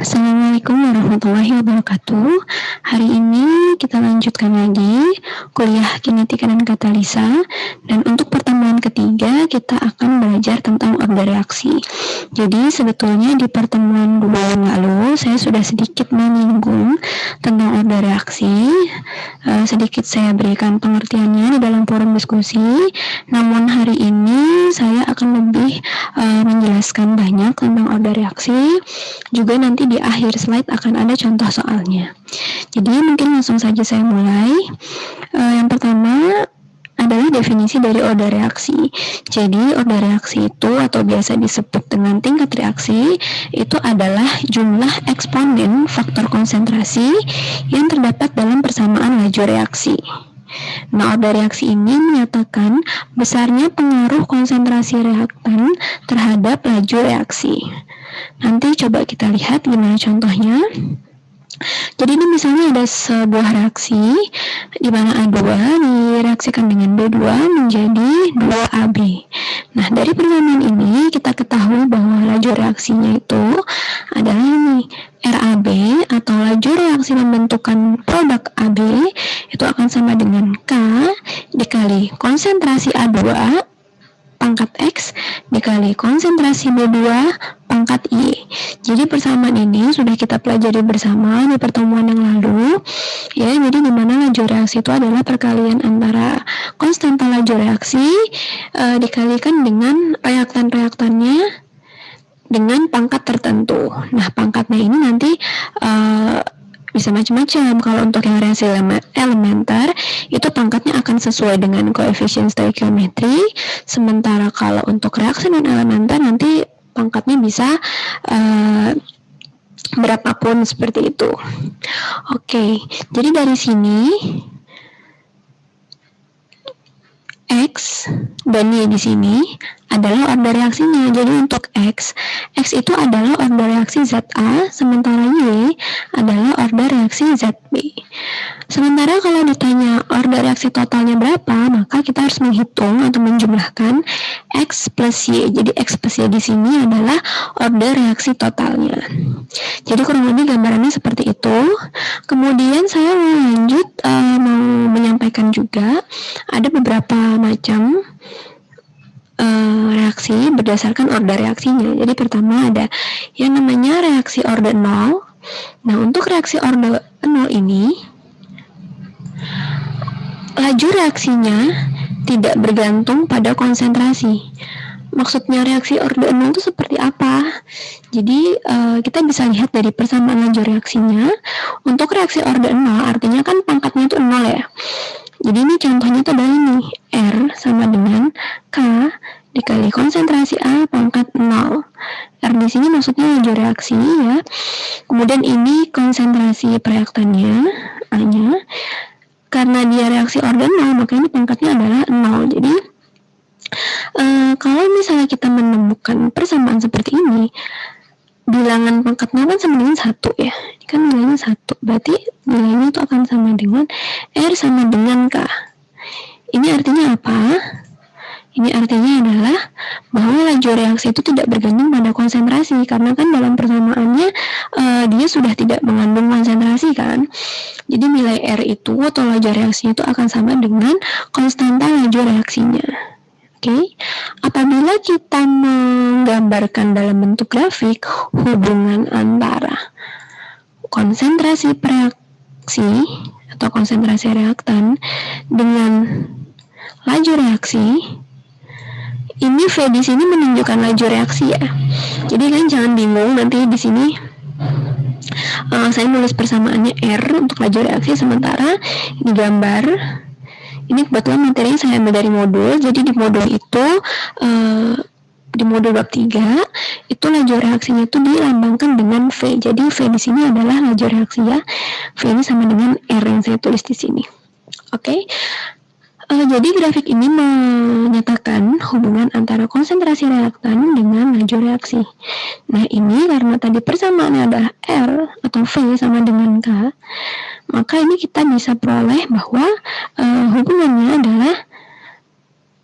Assalamualaikum warahmatullahi wabarakatuh. Hari ini kita lanjutkan lagi kuliah kinetika dan katalisa. Dan untuk pertemuan ketiga kita akan belajar tentang order reaksi. Jadi sebetulnya di pertemuan dua yang lalu saya sudah sedikit menyinggung tentang order reaksi. Sedikit saya berikan pengertiannya di dalam forum diskusi. Namun hari ini saya akan lebih menjelaskan banyak tentang order reaksi. Juga nanti di akhir slide akan ada contoh soalnya. Jadi mungkin langsung saja saya mulai. Yang pertama adalah definisi dari order reaksi. Jadi order reaksi itu atau biasa disebut dengan tingkat reaksi itu adalah jumlah eksponen faktor konsentrasi yang terdapat dalam persamaan laju reaksi. Nah, order reaksi ini menyatakan besarnya pengaruh konsentrasi reaktan terhadap laju reaksi. Nanti coba kita lihat gimana contohnya. Jadi ini misalnya ada sebuah reaksi di mana A2 direaksikan dengan B2 menjadi 2AB. Nah, dari persamaan ini kita ketahui bahwa laju reaksinya itu adalah ini RAB atau laju reaksi pembentukan produk AB itu akan sama dengan K dikali konsentrasi A2 pangkat X dikali konsentrasi B2 pangkat Y. Jadi persamaan ini sudah kita pelajari bersama di pertemuan yang lalu. Ya, jadi di mana laju reaksi itu adalah perkalian antara konstanta laju reaksi dikalikan dengan reaktan-reaktannya dengan pangkat tertentu. Nah, pangkatnya ini nanti bisa macam-macam. Kalau untuk yang reaksi elementer itu pangkatnya akan sesuai dengan koefisien stoikiometri. Sementara kalau untuk reaksi non elementer nanti pangkatnya bisa berapapun seperti itu. Oke, jadi dari sini X dan Y di sini adalah order reaksinya. Jadi untuk X itu adalah order reaksi ZA, sementara Y adalah order reaksi ZB. Sementara kalau ditanya order reaksi totalnya berapa, maka kita harus menghitung atau menjumlahkan X plus Y. Jadi X plus Y di sini adalah order reaksi totalnya. Jadi kurang lebih gambarannya seperti itu. Kemudian saya mau lanjut mau menyampaikan juga ada beberapa macam reaksi berdasarkan order reaksinya. Jadi pertama ada yang namanya reaksi order 0. Nah, untuk reaksi order 0 ini laju reaksinya tidak bergantung pada konsentrasi. Maksudnya reaksi order 0 itu seperti apa? Jadi kita bisa lihat dari persamaan laju reaksinya. Untuk reaksi order 0 artinya kan pangkatnya itu 0 ya. Jadi ini contohnya itu adalah ini R sama dengan K dikali konsentrasi A pangkat 0. R di sini maksudnya laju reaksi ya. Kemudian ini konsentrasi reaktannya A-nya. Karena dia reaksi order 0 maka ini pangkatnya adalah 0. Jadi kalau misalnya kita menemukan persamaan seperti ini, bilangan pangkatnya kan sama dengan 1 ya. Ini kan nilainya 1. Berarti nilainya itu akan sama dengan R sama dengan K. Ini artinya apa? Ini artinya adalah bahwa laju reaksi itu tidak bergantung pada konsentrasi. Karena kan dalam persamaannya dia sudah tidak mengandung konsentrasi kan. Jadi nilai R itu atau laju reaksinya itu akan sama dengan konstanta laju reaksinya. Oke, apabila kita menggambarkan dalam bentuk grafik hubungan antara konsentrasi reaksi atau konsentrasi reaktan dengan laju reaksi, ini V di sini menunjukkan laju reaksi ya. Jadi kan jangan bingung nanti di sini saya nulis persamaannya R untuk laju reaksi, sementara ini gambar. Ini kebetulan materinya saya ambil dari modul. Jadi di modul itu di modul bab 3 itu laju reaksinya itu dilambangkan dengan V. Jadi V di sini adalah laju reaksi ya. V ini sama dengan R yang saya tulis di sini. Oke. Jadi grafik ini menyatakan hubungan antara konsentrasi reaktan dengan laju reaksi. Nah, ini karena tadi persamaannya adalah R atau V sama dengan K, maka ini kita bisa peroleh bahwa hubungannya adalah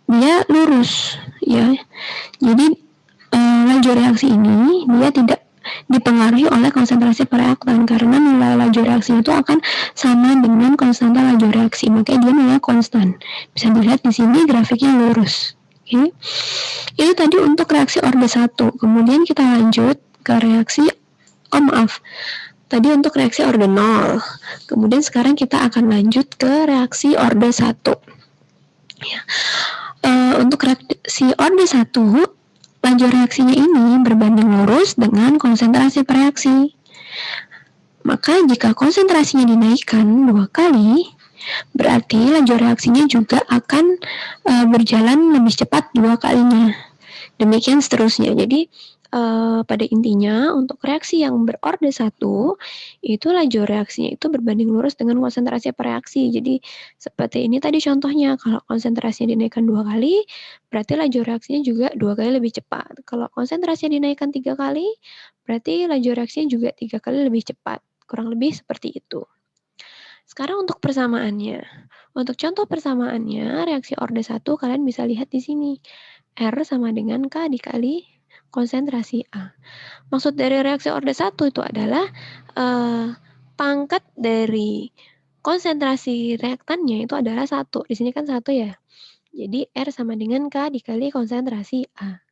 dia lurus ya. Jadi laju reaksi ini dia tidak dipengaruhi oleh konsentrasi per reaktan, karena nilai laju reaksi itu akan sama dengan konstanta laju reaksi, makanya dia nilai konstan. Bisa dilihat di sini grafiknya lurus. Oke. Itu tadi untuk reaksi orde 1. Kemudian kita lanjut ke reaksi, tadi untuk reaksi orde 0. Kemudian sekarang kita akan lanjut ke reaksi orde 1. Ya. Untuk reaksi orde 1, laju reaksinya ini berbanding lurus dengan konsentrasi per reaksi. Maka jika konsentrasinya dinaikkan 2 kali, berarti laju reaksinya juga akan berjalan lebih cepat 2 kalinya. Demikian seterusnya. Jadi pada intinya untuk reaksi yang berorde 1 itu laju reaksinya itu berbanding lurus dengan konsentrasi per reaksi. Jadi seperti ini tadi contohnya, kalau konsentrasinya dinaikkan 2 kali, berarti laju reaksinya juga 2 kali lebih cepat. Kalau konsentrasinya dinaikkan 3 kali, berarti laju reaksinya juga 3 kali lebih cepat. Kurang lebih seperti itu. Sekarang untuk persamaannya. Untuk contoh persamaannya, reaksi orde 1 kalian bisa lihat di sini. R sama dengan K dikali konsentrasi A. Maksud dari reaksi orde 1 itu adalah pangkat dari konsentrasi reaktannya itu adalah 1. Di sini kan 1 ya. Jadi R sama dengan K dikali konsentrasi A.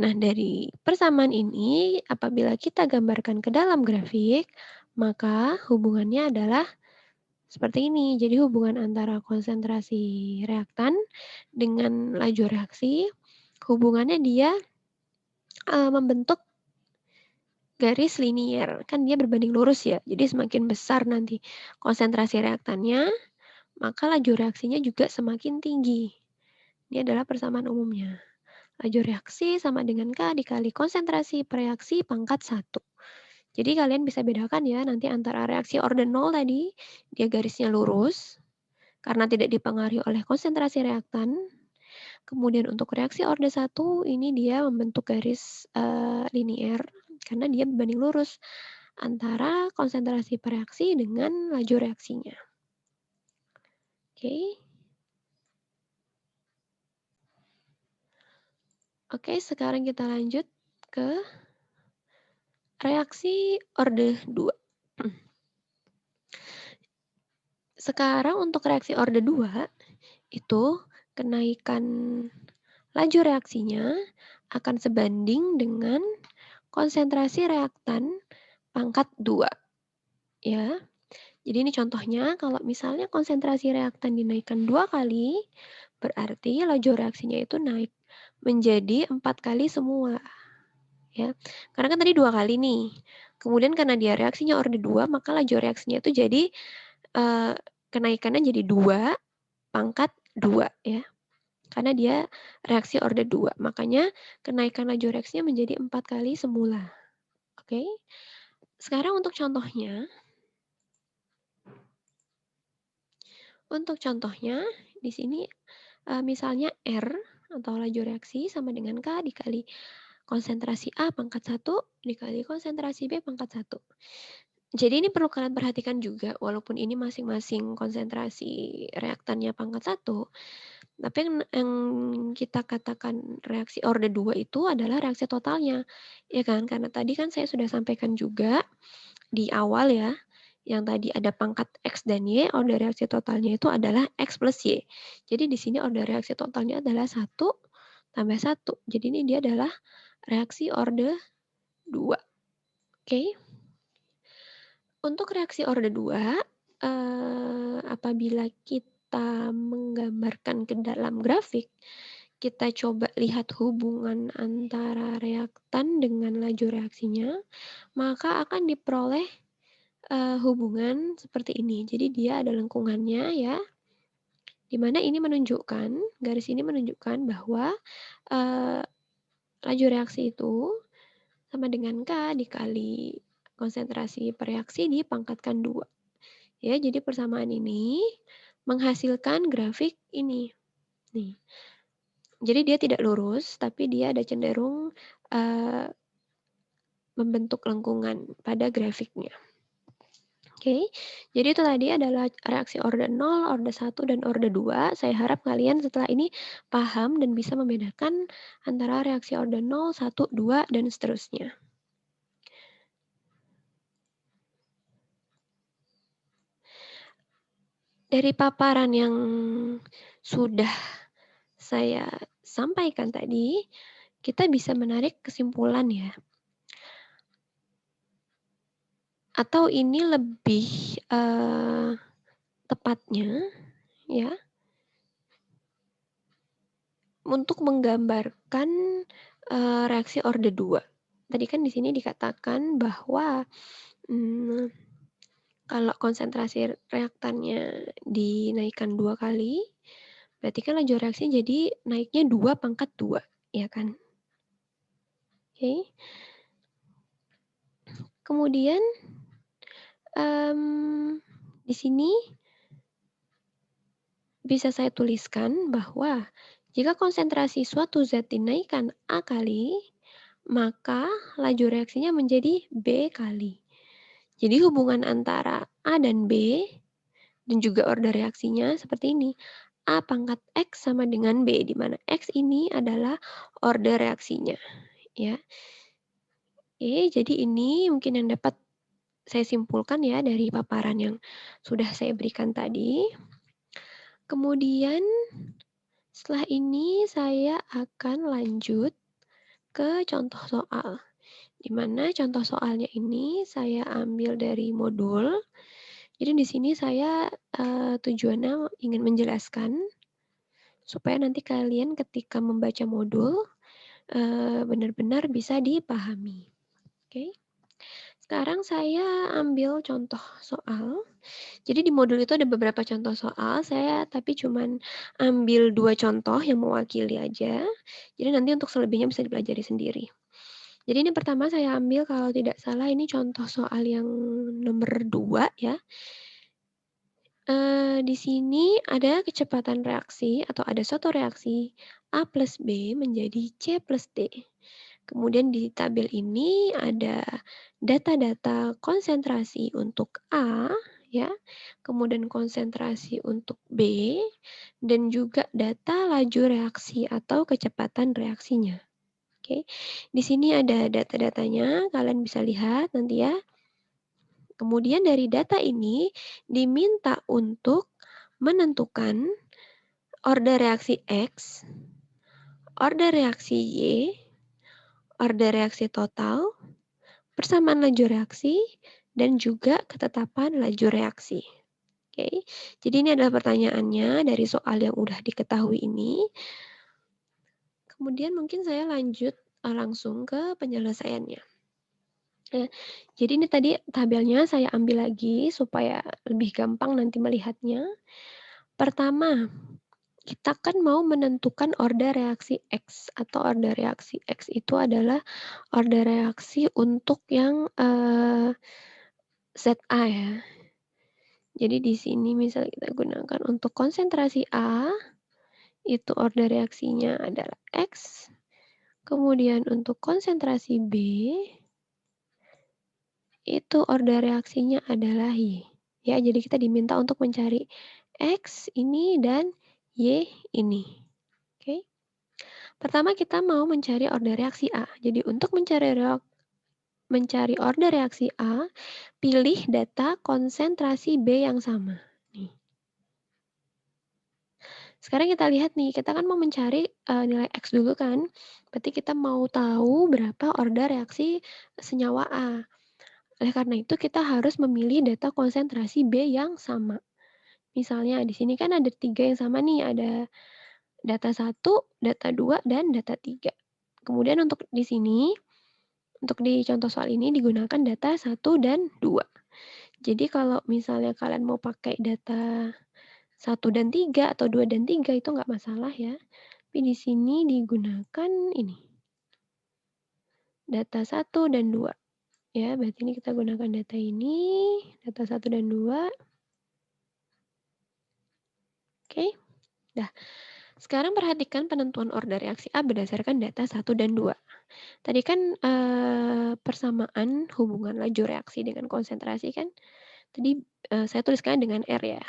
Nah, dari persamaan ini apabila kita gambarkan ke dalam grafik, maka hubungannya adalah seperti ini. Jadi hubungan antara konsentrasi reaktan dengan laju reaksi, hubungannya dia membentuk garis linier. Kan dia berbanding lurus ya. Jadi semakin besar nanti konsentrasi reaktannya, maka laju reaksinya juga semakin tinggi. Ini adalah persamaan umumnya. Laju reaksi sama dengan K dikali konsentrasi per reaksi pangkat 1. Jadi kalian bisa bedakan ya nanti antara reaksi orde 0 tadi, dia garisnya lurus, karena tidak dipengaruhi oleh konsentrasi reaktan. Kemudian untuk reaksi orde 1, ini dia membentuk garis linier, karena dia berbanding lurus antara konsentrasi per reaksi dengan laju reaksinya. Oke, sekarang kita lanjut ke reaksi orde 2. Sekarang untuk reaksi orde 2, itu kenaikan laju reaksinya akan sebanding dengan konsentrasi reaktan pangkat 2. Ya. Jadi ini contohnya, kalau misalnya konsentrasi reaktan dinaikkan 2 kali, berarti laju reaksinya itu naik menjadi 4 kali semua. Ya. Karena kan tadi 2 kali nih. Kemudian karena dia reaksinya orde 2, maka laju reaksinya itu jadi kenaikannya jadi 2 pangkat 2 ya. Karena dia reaksi orde 2. Makanya kenaikan laju reaksinya menjadi 4 kali semula. Oke. Sekarang untuk contohnya. Untuk contohnya, di sini misalnya R atau laju reaksi sama dengan K dikali konsentrasi A pangkat 1 dikali konsentrasi B pangkat 1. Jadi ini perlu kalian perhatikan juga, walaupun ini masing-masing konsentrasi reaktannya pangkat 1, tapi yang kita katakan reaksi orde 2 itu adalah reaksi totalnya. Ya kan? Karena tadi kan saya sudah sampaikan juga di awal ya, yang tadi ada pangkat X dan Y, orde reaksi totalnya itu adalah X plus Y. Jadi di sini orde reaksi totalnya adalah 1 tambah 1. Jadi ini dia adalah reaksi orde 2. Oke. Untuk reaksi orde 2, apabila kita menggambarkan ke dalam grafik, kita coba lihat hubungan antara reaktan dengan laju reaksinya, maka akan diperoleh hubungan seperti ini. Jadi dia ada lengkungannya ya, di mana ini menunjukkan, garis ini menunjukkan bahwa laju reaksi itu sama dengan K dikali konsentrasi per reaksi dipangkatkan 2. Ya, jadi persamaan ini menghasilkan grafik ini. Nih. Jadi dia tidak lurus, tapi dia ada cenderung membentuk lengkungan pada grafiknya. Oke, jadi itu tadi adalah reaksi orde 0, orde 1, dan orde 2. Saya harap kalian setelah ini paham dan bisa membedakan antara reaksi orde 0, 1, 2, dan seterusnya. Dari paparan yang sudah saya sampaikan tadi, kita bisa menarik kesimpulan ya. Atau ini lebih tepatnya ya, untuk menggambarkan reaksi orde 2. Tadi kan di sini dikatakan bahwa kalau konsentrasi reaktannya dinaikkan 2 kali, berarti kan laju reaksi jadi naiknya 2/2, ya kan? Oke. Kemudian di sini bisa saya tuliskan bahwa jika konsentrasi suatu zat dinaikkan A kali, maka laju reaksinya menjadi B kali. Jadi hubungan antara A dan B dan juga order reaksinya seperti ini. A pangkat X sama dengan B, di mana X ini adalah order reaksinya. Ya. Jadi ini mungkin yang dapat saya simpulkan ya dari paparan yang sudah saya berikan tadi. Kemudian setelah ini saya akan lanjut ke contoh soal. Di mana contoh soalnya ini saya ambil dari modul. Jadi di sini saya tujuannya ingin menjelaskan supaya nanti kalian ketika membaca modul benar-benar bisa dipahami. Oke. Sekarang saya ambil contoh soal. Jadi di modul itu ada beberapa contoh soal, saya tapi cuman ambil 2 contoh yang mewakili aja. Jadi nanti untuk selebihnya bisa dipelajari sendiri. Jadi ini pertama saya ambil kalau tidak salah ini contoh soal yang nomor 2 ya. Di sini ada kecepatan reaksi atau ada suatu reaksi A plus B menjadi C plus D. Kemudian di tabel ini ada data-data konsentrasi untuk A ya, kemudian konsentrasi untuk B dan juga data laju reaksi atau kecepatan reaksinya. Oke. Di sini ada data-datanya, kalian bisa lihat nanti ya. Kemudian dari data ini diminta untuk menentukan order reaksi X, order reaksi Y, order reaksi total, persamaan laju reaksi, dan juga ketetapan laju reaksi. Oke, jadi ini adalah pertanyaannya dari soal yang udah diketahui ini. Kemudian mungkin saya lanjut langsung ke penyelesaiannya. Jadi ini tadi tabelnya saya ambil lagi supaya lebih gampang nanti melihatnya. Pertama, kita kan mau menentukan order reaksi X atau order reaksi X itu adalah order reaksi untuk yang ZA ya. Jadi di sini misal kita gunakan untuk konsentrasi A, itu order reaksinya adalah X. Kemudian untuk konsentrasi B, itu order reaksinya adalah Y. Ya, jadi kita diminta untuk mencari X ini dan Y ini. Oke. Pertama kita mau mencari order reaksi A. Jadi untuk mencari order reaksi A, pilih data konsentrasi B yang sama. Nih. Sekarang kita lihat nih, kita kan mau mencari nilai X dulu kan. Berarti kita mau tahu berapa order reaksi senyawa A. Oleh karena itu kita harus memilih data konsentrasi B yang sama. Misalnya di sini kan ada 3 yang sama nih, ada data 1, data 2, dan data 3. Kemudian untuk di sini, untuk di contoh soal ini digunakan data 1 dan 2. Jadi kalau misalnya kalian mau pakai data 1 dan 3 atau 2 dan 3 itu nggak masalah ya. Tapi di sini digunakan ini. Data 1 dan 2. Ya, berarti ini kita gunakan data ini, data 1 dan 2. Oke. Dah. Sekarang perhatikan penentuan order reaksi A berdasarkan data 1 dan 2. Tadi kan persamaan hubungan laju reaksi dengan konsentrasi kan. Tadi saya tuliskan dengan R ya.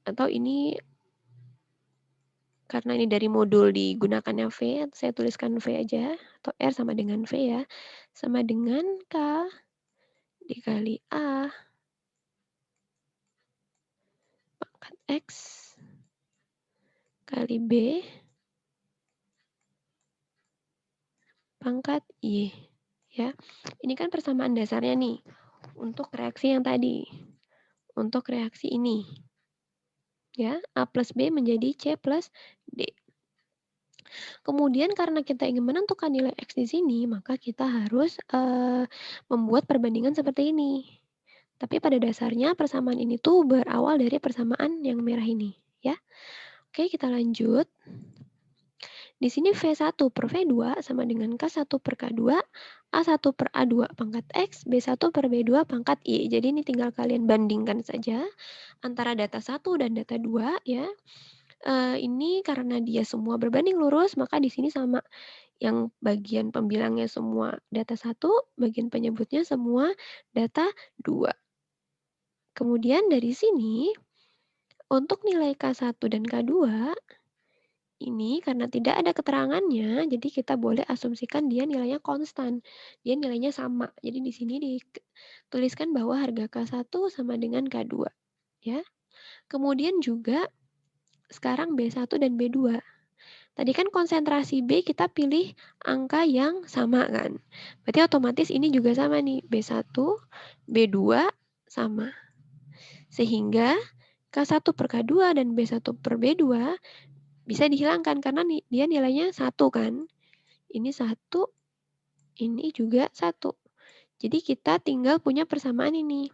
Atau ini karena ini dari modul digunakannya V, saya tuliskan V aja, atau R sama dengan V ya, sama dengan K dikali A pangkat X kali B pangkat Y. Ya, ini kan persamaan dasarnya nih untuk reaksi yang tadi. Untuk reaksi ini. Ya, A plus B menjadi C plus D. Kemudian karena kita ingin menentukan nilai X di sini, maka kita harus membuat perbandingan seperti ini. Tapi pada dasarnya persamaan ini tuh berawal dari persamaan yang merah ini, ya. Oke, kita lanjut. Di sini V1 per V2 sama dengan K1 per K2, A1 per A2 pangkat X, B1 per B2 pangkat Y. Jadi ini tinggal kalian bandingkan saja antara data 1 dan data 2 ya. Ini karena dia semua berbanding lurus, maka di sini sama. Yang bagian pembilangnya semua data 1, bagian penyebutnya semua data 2. Kemudian dari sini, untuk nilai K1 dan K2, ini karena tidak ada keterangannya, jadi kita boleh asumsikan dia nilainya konstan. Dia nilainya sama. Jadi di sini dituliskan bahwa harga K1 sama dengan K2. Ya. Kemudian juga sekarang B1 dan B2. Tadi kan konsentrasi B kita pilih angka yang sama kan. Berarti otomatis ini juga sama nih. B1, B2 sama. Sehingga K1 per K2 dan B1 per B2 bisa dihilangkan karena dia nilainya 1 kan. Ini 1, ini juga 1. Jadi kita tinggal punya persamaan ini.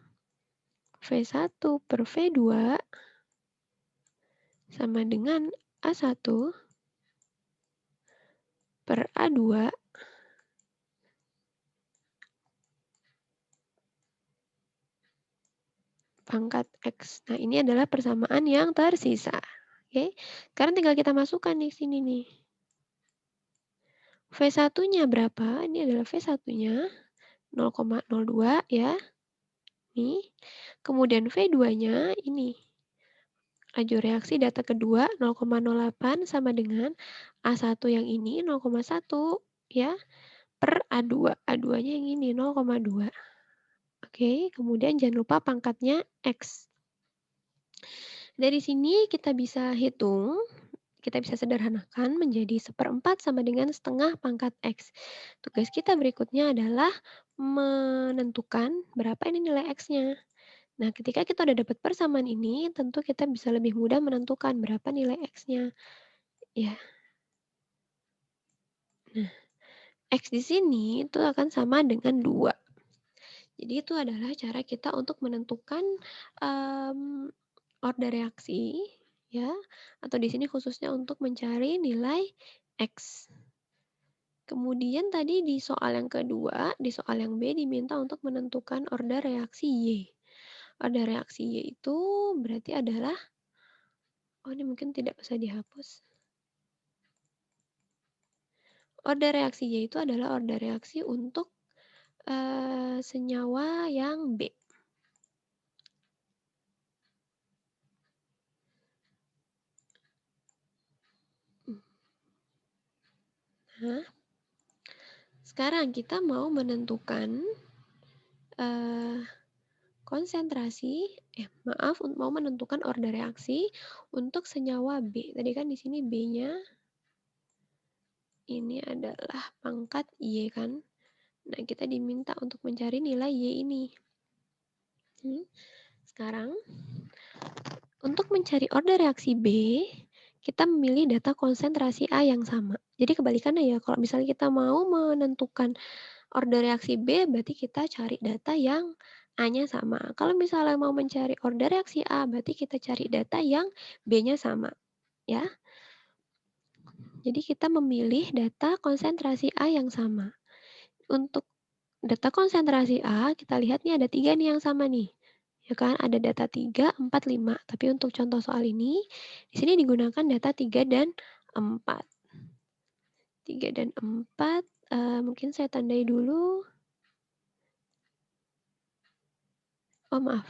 V1 per V2 sama dengan A1 per A2 pangkat X. Nah, ini adalah persamaan yang tersisa. Oke, sekarang tinggal kita masukkan di sini nih. V1-nya berapa? Ini adalah V1-nya 0,02 ya. Nih. Kemudian V2-nya ini. Laju reaksi data kedua 0,08 sama dengan A1 yang ini 0,1 ya per A2. A2-nya yang ini 0,2. Oke, kemudian jangan lupa pangkatnya X. Dari sini kita bisa hitung, kita bisa sederhanakan menjadi 1/4 sama dengan setengah pangkat X. Tugas kita berikutnya adalah menentukan berapa ini nilai X-nya. Nah, ketika kita udah dapat persamaan ini, tentu kita bisa lebih mudah menentukan berapa nilai X-nya. Ya. Nah, X di sini itu akan sama dengan 2. Jadi itu adalah cara kita untuk menentukan order reaksi ya, atau di sini khususnya untuk mencari nilai X. Kemudian tadi di soal yang kedua, di soal yang B diminta untuk menentukan order reaksi Y. Order reaksi Y itu berarti adalah, oh ini mungkin tidak bisa dihapus. Order reaksi Y itu adalah order reaksi untuk senyawa yang B. Nah, sekarang kita mau menentukan mau menentukan order reaksi untuk senyawa B. Tadi kan di sini B-nya ini adalah pangkat Y kan. Nah, kita diminta untuk mencari nilai Y ini. Sekarang, untuk mencari order reaksi B, kita memilih data konsentrasi A yang sama. Jadi kebalikannya ya, kalau misalnya kita mau menentukan order reaksi B, berarti kita cari data yang A-nya sama. Kalau misalnya mau mencari order reaksi A, berarti kita cari data yang B-nya sama. Ya. Jadi kita memilih data konsentrasi A yang sama. Untuk data konsentrasi A, kita lihat nih ada 3 nih yang sama nih. Ya kan, ada data 3, 4, 5. Tapi untuk contoh soal ini, di sini digunakan data 3 dan 4. 3 dan 4, mungkin saya tandai dulu. Oh maaf,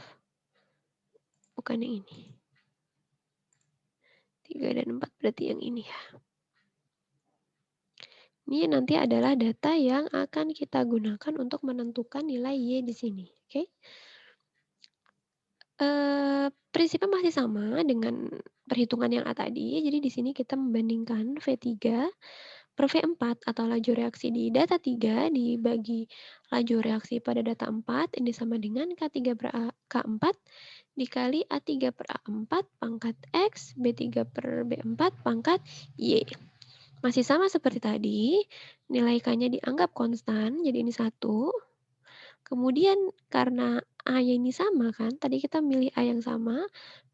bukan yang ini. 3 dan 4 berarti yang ini ya. Ini nanti adalah data yang akan kita gunakan untuk menentukan nilai Y di sini. Oke. Prinsipnya masih sama dengan perhitungan yang A tadi. Jadi di sini kita membandingkan V3 per V4 atau laju reaksi di data 3 dibagi laju reaksi pada data 4 ini sama dengan K3 per K4 dikali A3 per A4 pangkat X, B3 per B4 pangkat Y. Masih sama seperti tadi, nilai K-nya dianggap konstan, jadi ini 1. Kemudian karena A-nya ini sama kan, tadi kita milih A yang sama,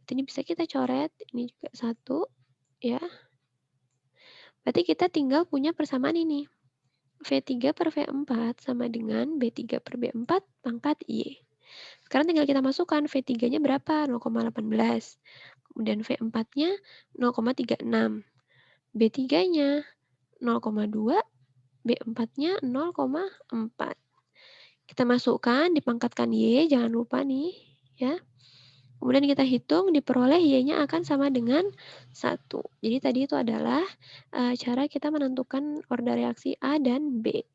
ini bisa kita coret, ini juga 1, ya. Berarti kita tinggal punya persamaan ini. V3 per V4 sama dengan B3 per B4 pangkat Y. Sekarang tinggal kita masukkan V3-nya berapa? 0,18. Kemudian V4-nya 0,36. B3-nya 0,2, B4-nya 0,4. Kita masukkan, dipangkatkan Y, jangan lupa nih, ya. Kemudian kita hitung, diperoleh Y-nya akan sama dengan 1. Jadi tadi itu adalah cara kita menentukan order reaksi A dan B.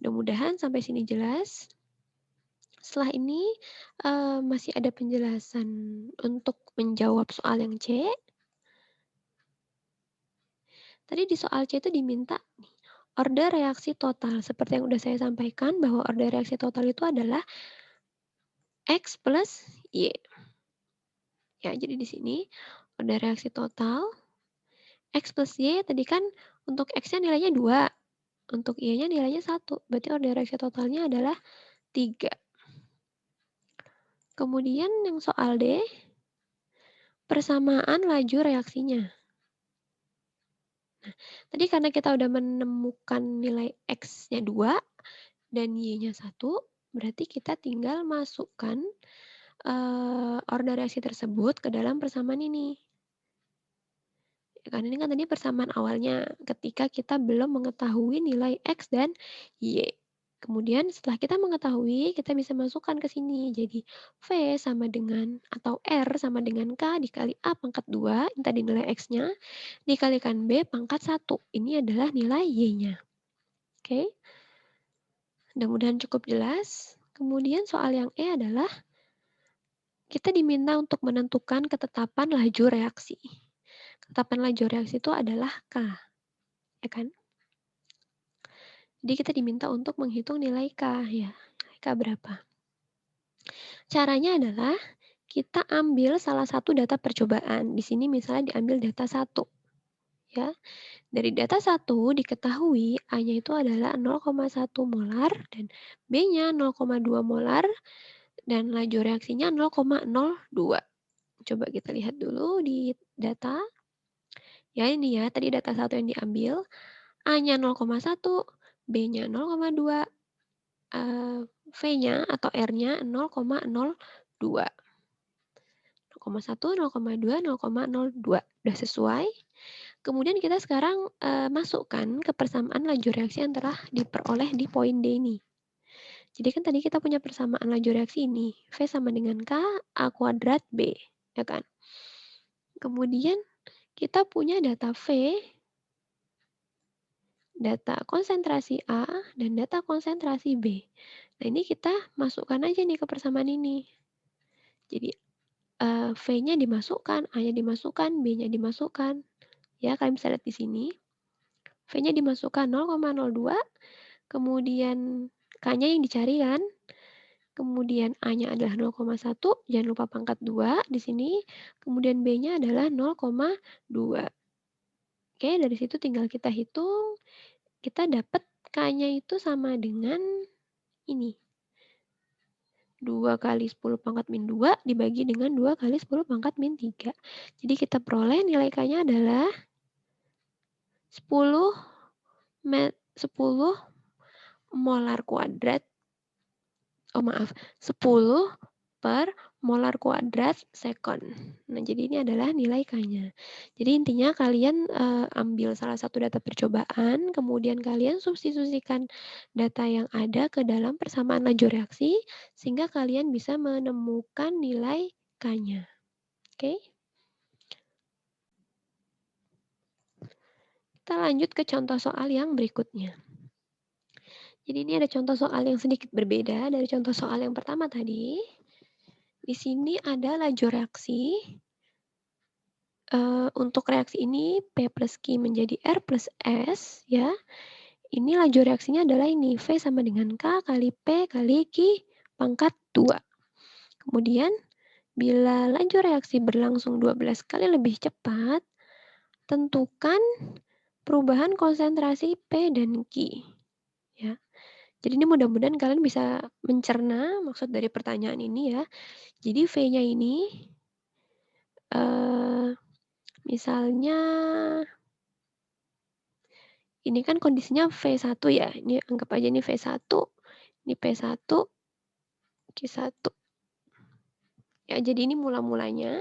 Mudah-mudahan sampai sini jelas. Setelah ini masih ada penjelasan untuk menjawab soal yang C. Tadi di soal C itu diminta nih, order reaksi total. Seperti yang udah saya sampaikan bahwa order reaksi total itu adalah X plus Y. Ya, jadi di sini order reaksi total X plus Y tadi kan untuk X-nya nilainya 2, untuk Y-nya nilainya 1. Berarti order reaksi totalnya adalah 3. Kemudian yang soal D, persamaan laju reaksinya. Nah, tadi karena kita udah menemukan nilai X-nya 2 dan Y-nya 1, berarti kita tinggal masukkan order reaksi tersebut ke dalam persamaan ini. Kan ini kan tadi persamaan awalnya ketika kita belum mengetahui nilai X dan Y. Kemudian setelah kita mengetahui, kita bisa masukkan ke sini. Jadi V sama dengan atau R sama dengan K dikali A pangkat 2, ini tadi nilai X-nya, dikalikan B pangkat 1. Ini adalah nilai Y-nya. Oke. Mudah-mudahan cukup jelas. Kemudian soal yang E adalah kita diminta untuk menentukan ketetapan laju reaksi. Ketetapan laju reaksi itu adalah K, ya kan? Jadi kita diminta untuk menghitung nilai K ya. Nilai K berapa? Caranya adalah kita ambil salah satu data percobaan. Di sini misalnya diambil data 1. Ya. Dari data 1 diketahui A-nya itu adalah 0,1 molar dan B-nya 0,2 molar dan laju reaksinya 0,02. Coba kita lihat dulu di data. Ya ini ya, tadi data 1 yang diambil. A-nya 0,1, B-nya 0,2, V-nya atau R-nya 0,02. 0,1, 0,2, 0,02. Udah sesuai. Kemudian kita sekarang masukkan ke persamaan laju reaksi yang telah diperoleh di poin D ini. Jadi kan tadi kita punya persamaan laju reaksi ini. V sama dengan K, A kuadrat B. Ya kan? Kemudian kita punya data V, data konsentrasi A, dan data konsentrasi B. Nah, ini kita masukkan aja nih ke persamaan ini. Jadi, V-nya dimasukkan, A-nya dimasukkan, B-nya dimasukkan. Ya, kalian bisa lihat di sini. V-nya dimasukkan 0,02, kemudian K-nya yang dicari kan. Kemudian A-nya adalah 0,1, jangan lupa pangkat 2 di sini. Kemudian B-nya adalah 0,2. Oke, dari situ tinggal kita hitung. Kita dapat K-nya itu sama dengan ini. 2 kali 10 pangkat min 2 dibagi dengan 2 kali 10 pangkat min 3. Jadi kita peroleh nilai K-nya adalah 10 molar kuadrat. Oh maaf, 10 per molar kuadrat sekon. Nah, jadi ini adalah nilai K-nya. Jadi intinya kalian ambil salah satu data percobaan, kemudian kalian substitusikan data yang ada ke dalam persamaan laju reaksi, sehingga kalian bisa menemukan nilai K-nya. Oke? Kita lanjut ke contoh soal yang berikutnya. Jadi ini ada contoh soal yang sedikit berbeda dari contoh soal yang pertama tadi. Di sini ada laju reaksi. Untuk reaksi ini P plus Q menjadi R plus S ya. Ini laju reaksinya adalah ini, V sama dengan K kali P kali Q pangkat 2. Kemudian bila laju reaksi berlangsung 12 kali lebih cepat, tentukan perubahan konsentrasi P dan Q. Ya. Jadi ini mudah-mudahan kalian bisa mencerna maksud dari pertanyaan ini ya. Jadi V-nya ini misalnya ini kan kondisinya V1 ya. Ini anggap aja ini V1, ini P1, Q1. Ya, jadi ini mula-mulanya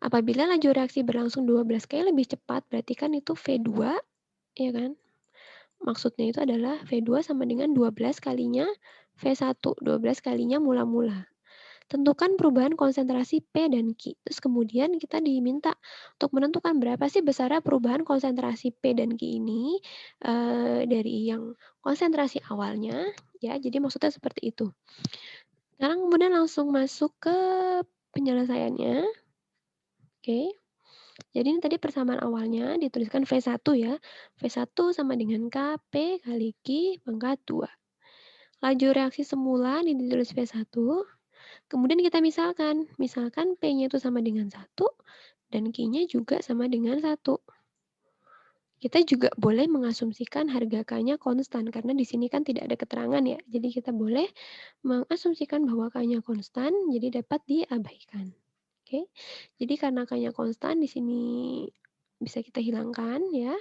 apabila laju reaksi berlangsung 12 kali lebih cepat, berarti kan itu V2, ya kan? Maksudnya itu adalah V2 sama dengan 12 kalinya V1, 12 kalinya mula-mula. Tentukan perubahan konsentrasi P dan Q. Terus kemudian kita diminta untuk menentukan berapa sih besarnya perubahan konsentrasi P dan Q ini dari yang konsentrasi awalnya, ya. Jadi maksudnya seperti itu. Sekarang kemudian langsung masuk ke penyelesaiannya. Oke. Jadi ini tadi persamaan awalnya dituliskan V1 ya. V1 sama dengan Kp kali Q pangkat 2. Laju reaksi semula ini ditulis V1. Kemudian kita misalkan P-nya itu sama dengan 1 dan Q-nya juga sama dengan 1. Kita juga boleh mengasumsikan harga K-nya konstan karena di sini kan tidak ada keterangan ya. Jadi kita boleh mengasumsikan bahwa K-nya konstan, jadi dapat diabaikan. Oke. Jadi karena K-nya konstan di sini bisa kita hilangkan ya.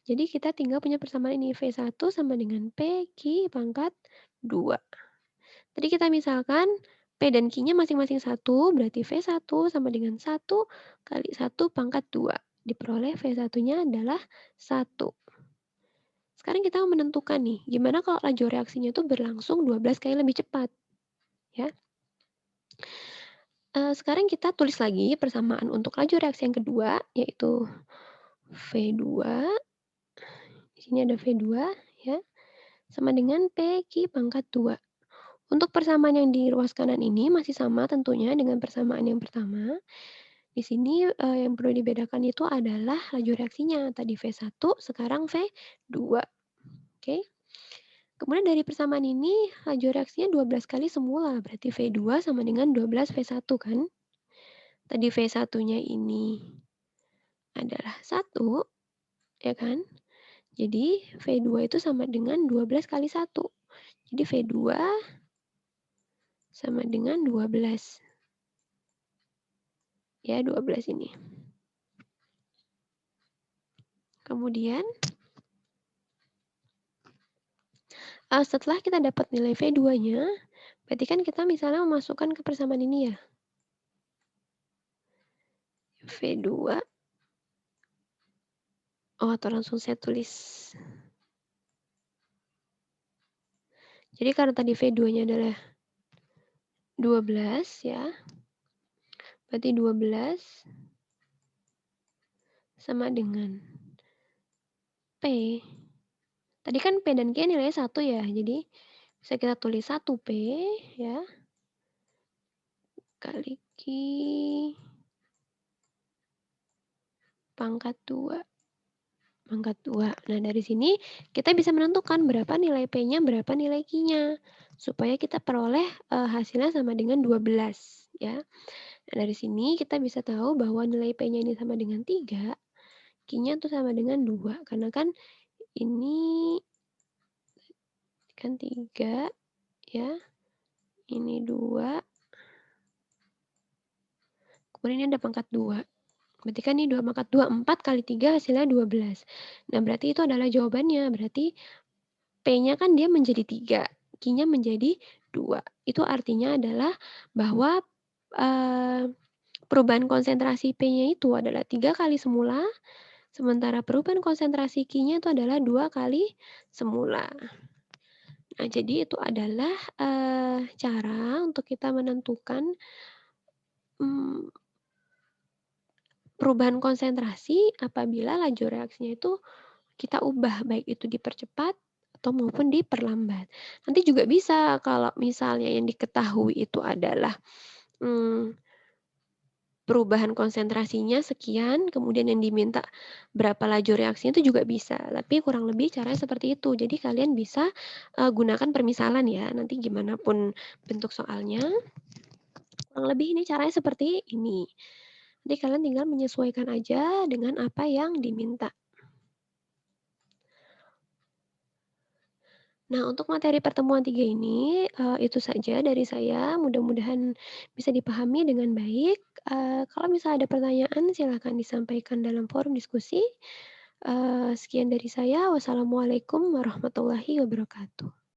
Jadi kita tinggal punya persamaan ini V1 sama dengan P Q pangkat 2. Tadi kita misalkan P dan Q-nya masing-masing 1, berarti V1 sama dengan 1 kali 1 pangkat 2. Diperoleh V1-nya adalah 1. Sekarang kita mau menentukan nih, gimana kalau laju reaksinya itu berlangsung 12 kali lebih cepat. Ya. Sekarang kita tulis lagi persamaan untuk laju reaksi yang kedua, yaitu V2. Di sini ada V2, ya. Sama dengan PQ pangkat 2. Untuk persamaan yang di ruas kanan ini masih sama tentunya dengan persamaan yang pertama. Di sini yang perlu dibedakan itu adalah laju reaksinya. Tadi V1, sekarang V2. Oke. Kemudian dari persamaan ini laju reaksinya 12 kali semula. Berarti V2 sama dengan 12 V1 kan. Tadi V1-nya ini adalah 1, ya kan. Jadi V2 itu sama dengan 12 kali 1. Jadi V2 sama dengan 12. Ya, 12 ini. Kemudian setelah kita dapat nilai V2-nya, berarti kan kita misalnya memasukkan ke persamaan ini ya. V2. Oh, atau langsung saya tulis. Jadi karena tadi V2-nya adalah 12 ya. Berarti 12 sama dengan P. Tadi kan P dan Q nilainya 1 ya. Jadi bisa kita tulis 1P ya. Kali Q pangkat 2. Pangkat 2. Nah, dari sini kita bisa menentukan berapa nilai P-nya, berapa nilai Q-nya. Supaya kita peroleh hasilnya sama dengan 12 ya. Nah, dari sini kita bisa tahu bahwa nilai P-nya ini sama dengan 3, Q-nya tuh sama dengan 2. Karena kan ini kan 3 ya. Ini 2. Kemudian ini ada pangkat 2. Berarti kan ini 2 pangkat 2, 4 kali 3 hasilnya 12. Nah, berarti itu adalah jawabannya. Berarti P-nya kan dia menjadi 3, Q-nya menjadi 2. Itu artinya adalah bahwa perubahan konsentrasi P-nya itu adalah 3 kali semula, sementara perubahan konsentrasi Q-nya itu adalah 2 kali semula. Nah, jadi itu adalah cara untuk kita menentukan perubahan konsentrasi apabila laju reaksinya itu kita ubah, baik itu dipercepat atau maupun diperlambat. Nanti juga bisa kalau misalnya yang diketahui itu adalah mmm, perubahan konsentrasinya sekian, kemudian yang diminta berapa laju reaksinya itu juga bisa, tapi kurang lebih caranya seperti itu. Jadi kalian bisa, gunakan permisalan ya, nanti gimana pun bentuk soalnya, kurang lebih ini caranya seperti ini. Nanti kalian tinggal menyesuaikan aja dengan apa yang diminta. Nah, untuk materi pertemuan 3 ini, itu saja dari saya, mudah-mudahan bisa dipahami dengan baik. Kalau misalnya ada pertanyaan silakan disampaikan dalam forum diskusi. Sekian dari saya, wassalamualaikum warahmatullahi wabarakatuh.